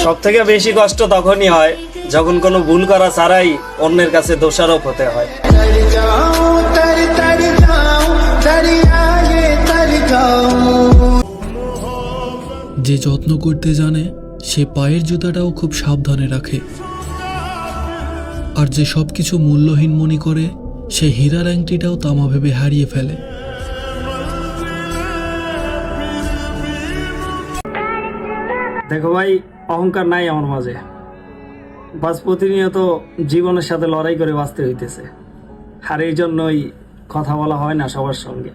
সব থেকে বেশি কষ্ট তখনই হয় যখন কোনো ভুল করা ছাড়াই অন্যের কাছে দোষারোপ হতে হয়। যে যত্ন করতে জানে সে পায়ের জুতাটাও খুব সাবধানে রাখে, আর যে সবকিছু মূল্যহীন মনে করে সে হীরার আংটিটাও তামা ভেবে হারিয়ে ফেলে। দেখো ভাই, অহংকার নাই আমার মাঝে, বাস প্রতিনিয়ত জীবনের সাথে লড়াই করে বাঁচতে হইতেছে, আর এই জন্যই কথা বলা হয় না সবার সঙ্গে।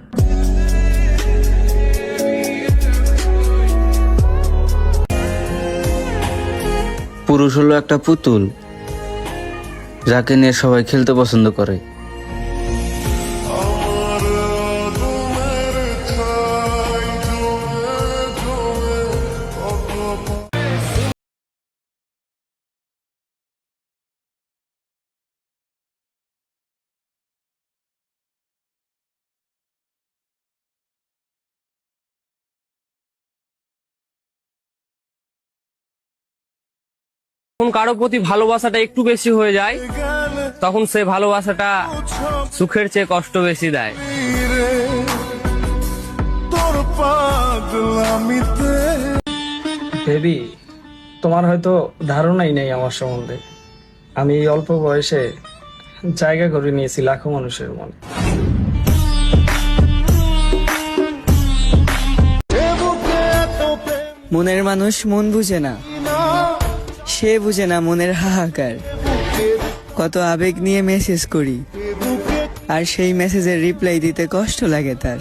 পুরুষ হলো একটা পুতুল যাকে নিয়ে সবাই খেলতে পছন্দ করে। যখন কারো প্রতি ভালোবাসাটা একটু বেশি হয়ে যায় তখন সে ভালোবাসাটা সুখের চেয়ে কষ্ট বেশি দেয়। বেবি, তোমার হয়তো ধারণাই নেই আমার সম্বন্ধে। আমি এই অল্প বয়সে জায়গা করে নিয়েছি লাখো মানুষের মনে। মনের মানুষ মন বুঝে না, সে বুঝে না মনের হাহাকার। কত আবেগ নিয়ে মেসেজ করি, আর সেই মেসেজের রিপ্লাই দিতে কষ্ট লাগে তার।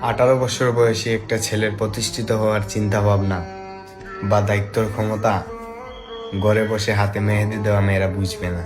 18 বছর বয়সী একটা ছেলের প্রতিষ্ঠিত হওয়ার চিন্তা ভাবনা বা দায়িত্বর ক্ষমতা ঘরে বসে হাতে মেহেদি দেওয়া মেয়েরা বুঝবে না।